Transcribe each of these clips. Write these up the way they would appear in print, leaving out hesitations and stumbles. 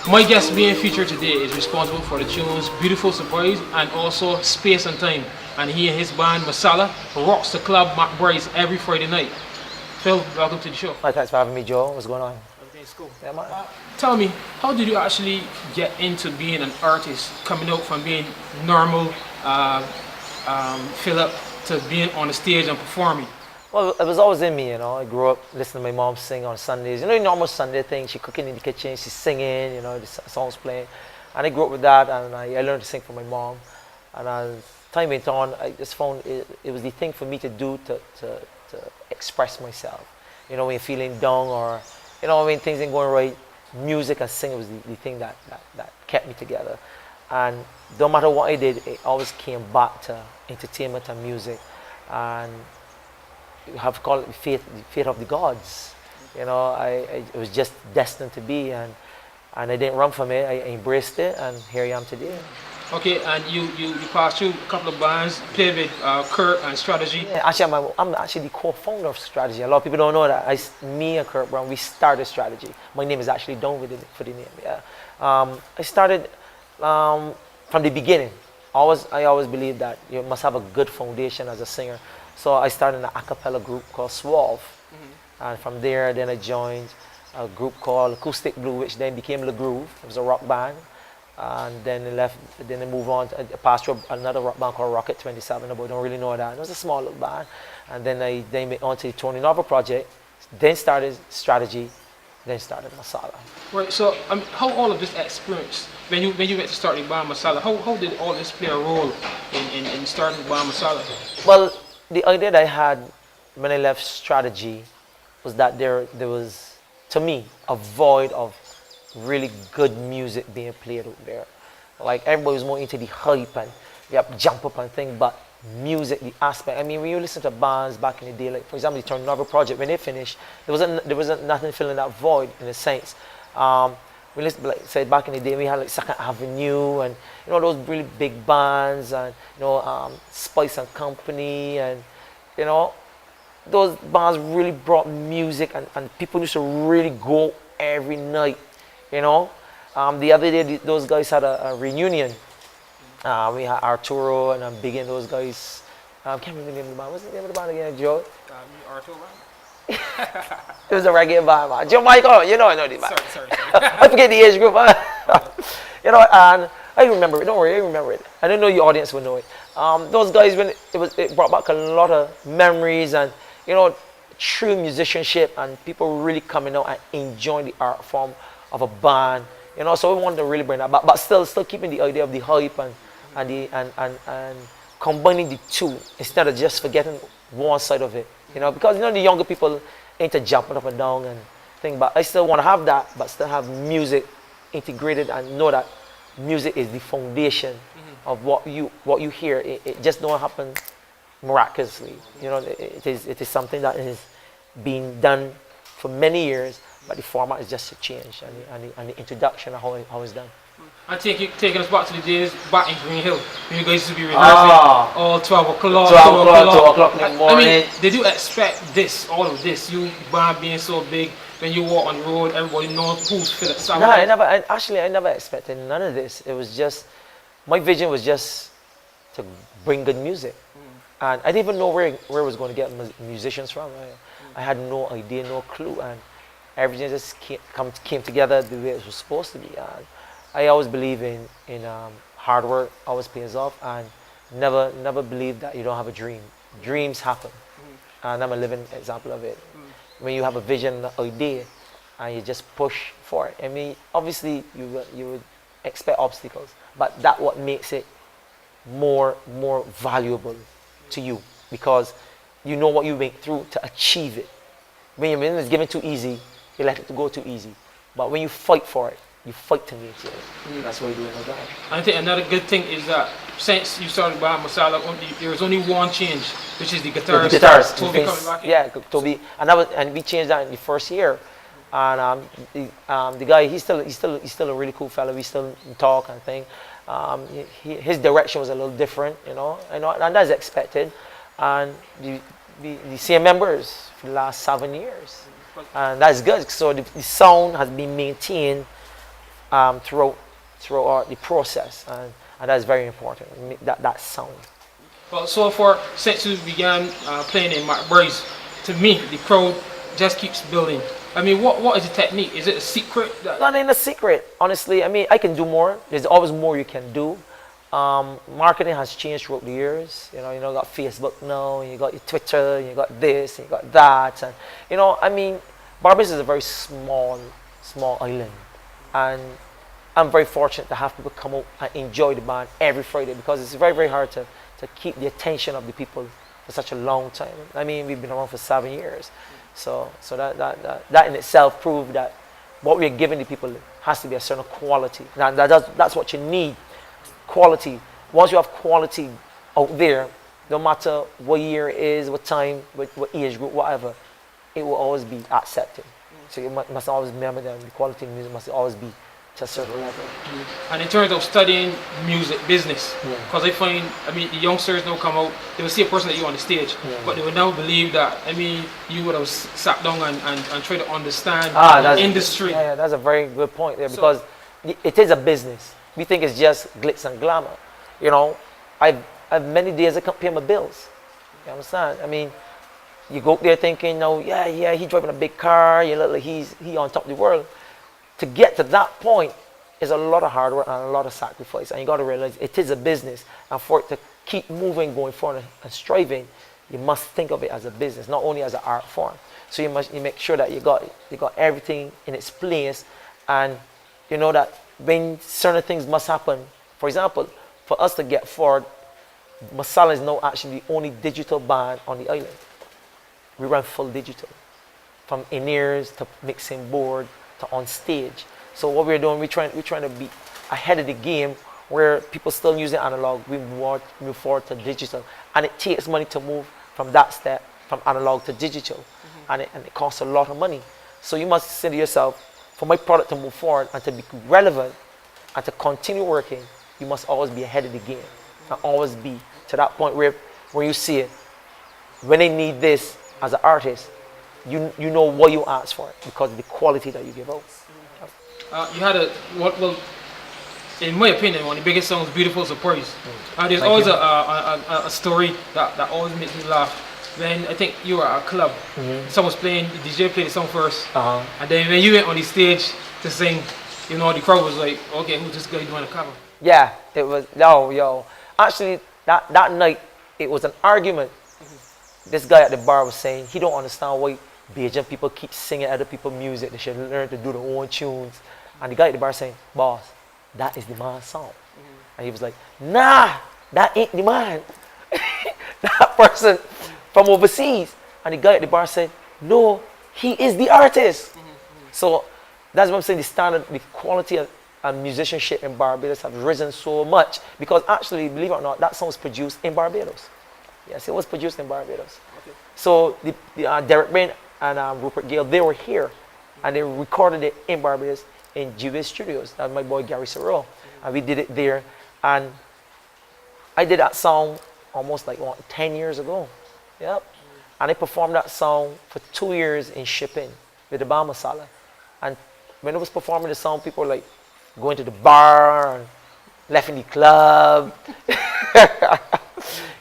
My guest being featured today is responsible for the tunes Beautiful Surprise and also Space and Time. And he and his band Masala rocks the club McBride's every Friday night. Phil, welcome to the show. Hi, thanks for having me, Joe. What's going on? Everything's cool. Yeah, man. Tell me, how did you actually get into being an artist, coming out from being normal Philip to being on the stage and performing? Well, it was always in me, you know. I grew up listening to my mom sing on Sundays. You know, the normal Sunday thing. She cooking in the kitchen, she's singing, you know, the songs playing. And I grew up with that, and I learned to sing from my mom. And as time went on, I just found it was the thing for me to do to express myself. You know, when you're feeling down or, you know, when things ain't going right, music and singing was the thing that kept me together. And no matter what I did, it always came back to entertainment and music. And you have to call it the fate of the gods. You know, it was just destined to be, and I didn't run from it. I embraced it, and here I am today. Okay, and you passed through a couple of bands, played with Kurt and Strategy. Yeah, actually, I'm actually the co-founder of Strategy. A lot of people don't know that. Me and Kurt Brown, we started Strategy. My name is actually down with it for the name. Yeah, I started from the beginning. I always believed that you must have a good foundation as a singer. So I started an a cappella group called Swerve, and from there, then I joined a group called Acoustic Blue, which then became Le Groove. It was a rock band, and then I moved on. I passed through another rock band called Rocket 27, but I don't really know that. It was a small little band, and then I went on to the Tony Nova project, then started Strategy, then started Masala. Right. So, how all of this experience when you went to start the band Masala? How did all this play a role in starting the band Masala? Well, the idea that I had when I left Strategy was that there was, to me, a void of really good music being played out there. Like, everybody was more into the hype and jump up and thing, but music, the aspect. I mean, when you listen to bands back in the day, like for example, the Turn Nova project, when they finished, there wasn't nothing filling that void in a sense. We listened, like say back in the day, we had like Second Avenue and you know those really big bands and you know Spice and Company and you know those bands really brought music and people used to really go every night. You know, the other day those guys had a reunion. We had Arturo and I'm big in those guys. Can't remember the name of the band. What's the name of the band again, Joe? Arturo. It was a reggae band, man. Joe Michael, you know I know the band. Sorry. I forget the age group. You know, and I remember it. Don't worry, I remember it. I don't know your audience will know it. Those guys, when it brought back a lot of memories and you know, true musicianship and people really coming out and enjoying the art form of a band. You know, so we wanted to really bring that back, but still keeping the idea of the hype and combining the two instead of just forgetting one side of it. You know, because you know the younger people into jumping up and down and thing, but I still want to have that, but still have music integrated and know that music is the foundation of what you hear. It just don't happen miraculously. You know, it is something that is being done for many years, but the format is just a change and the introduction of how it's done. And taking us back to the days back in Green Hill, when you guys used to be rehearsing all 12 o'clock, 2 o'clock in the morning. I mean, did you expect this, all of this, you band being so big, when you walk on the road, everybody knows who's Philip Savage? No, I never expected none of this. It was just, my vision was just to bring good music. And I didn't even know where I was going to get musicians from. I had no idea, no clue, and everything just came together the way it was supposed to be. And I always believe in hard work always pays off, and never believe that you don't have a dream. Dreams happen, and I'm a living example of it. When you have a vision, an idea, and you just push for it. I mean, obviously you would expect obstacles, but that's what makes it more valuable to you because you know what you went through to achieve it. When it's given too easy, you let it go too easy. But when you fight for it, you fight to make it. That's what you do in the band. I think another good thing is that since you started band Masala, there was only one change, which is the guitarist. The guitarist. Toby coming back in. Yeah, Toby, and we changed that in the first year. And the guy, he's still a really cool fellow. We still talk and thing. His direction was a little different, you know, and that's expected. And the same members for the last 7 years, and that's good. So the sound has been maintained throughout the process, and that's very important. That sound. Well, so far, since you began playing in McBray's, to me, the crowd just keeps building. I mean, what is the technique? Is it a secret? Not in a secret, honestly. I mean, I can do more. There's always more you can do. Marketing has changed throughout the years. You got Facebook now, you got your Twitter, you got this, you got that, and I mean, Barbados is a very small island, and I'm very fortunate to have people come out and enjoy the band every Friday, because it's very, very hard to keep the attention of the people for such a long time. I mean, we've been around for 7 years, so that in itself proved that what we're giving the people has to be a certain quality. Now that's what you need. Quality. Once you have quality out there, no matter what year it is, what time, what age group, whatever, it will always be accepted. So you must always remember that the quality of music must always be to a certain level. And in terms of studying music business, because I find, I mean, the youngsters now come out, they will see a person that you on the stage, but they will now believe that, I mean, you would have sat down and try to understand the industry. Yeah, that's a very good point there, because it is a business. We think it's just glitz and glamour. I've many days I can't pay my bills. You understand? I mean, you go up there thinking, he's driving a big car, you look like he on top of the world. To get to that point is a lot of hard work and a lot of sacrifice, and you got to realize it is a business, and for it to keep moving, going forward and striving, you must think of it as a business, not only as an art form. So you make sure that you got everything in its place, and you know that when certain things must happen. For example, for us to get forward, Masala is now actually the only digital band on the island. We run full digital, from in-ears to mixing board to on stage. So what we're doing, we're trying to be ahead of the game, where people still using analog. We move forward to digital, and it takes money to move from that step, from analog to digital, and it costs a lot of money. So you must say to yourself, for my product to move forward and to be relevant and to continue working, you must always be ahead of the game, and always be to that point where you see it, when they need this as an artist, you know what you ask for, because of the quality that you give out. You had well, in my opinion, one of the biggest songs, "Beautiful Surprise." There's always a story that always makes me laugh. When I think you were at a club, someone's playing, the DJ played the song first, and then when you went on the stage to sing, the crowd was like, okay, who's this guy doing a cover? Yeah, it was, actually, that night, it was an argument. This guy at the bar was saying he don't understand why Bajan people keep singing other people's music. They should learn to do their own tunes. And the guy at the bar saying, boss, that is the man's song. And he was like, nah, that ain't the man. That person from overseas. And the guy at the bar said, no, he is the artist. So that's what I'm saying, the standard, the quality of musicianship in Barbados have risen so much, because actually, believe it or not, that song was produced in Barbados. Yes, it was produced in Barbados. Okay. So Derek Bain and Rupert Gale, they were here, and they recorded it in Barbados in Juve Studios. That was my boy Gary Sorrell, and we did it there. And I did that song almost like 10 years ago. Yep. And I performed that song for 2 years in shipping with the Bama Masala. And when I was performing the song, people were like going to the bar and left in the club.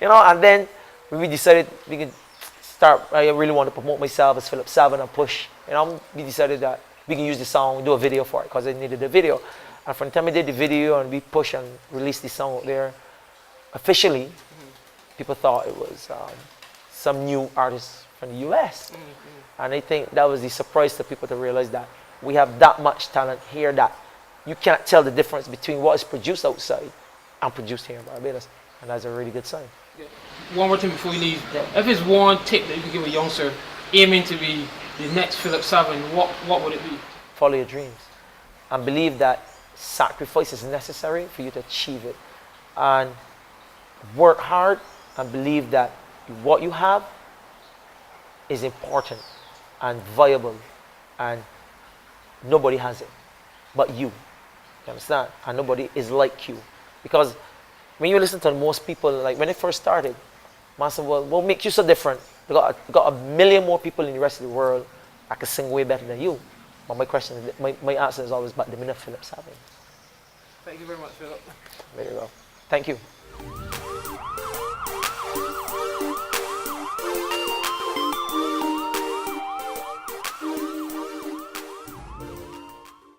And then when we decided we could start, I really want to promote myself as Philip Savin and push. We decided that we can use the song, do a video for it, because I needed a video. And from the time we did the video and we pushed and released the song out there officially, people thought it was some new artist from the US. And I think that was the surprise to people, to realize that we have that much talent here that you can't tell the difference between what is produced outside and produced here in Barbados. And that's a really good sign. Yeah. One more thing before we leave. Yeah. If it's one tip that you could give a youngster aiming to be the next Philip Savin, what would it be? Follow your dreams. And believe that sacrifice is necessary for you to achieve it. And work hard, and believe that what you have is important and viable, and nobody has it but you. You understand? And nobody is like you. Because when you listen to most people, like when they first started, Master, what makes you so different? They got a million more people in the rest of the world that can sing way better than you. But my question, my answer is always, but the minute Philip Savin. Thank you very much, Philip. There you go. Thank you.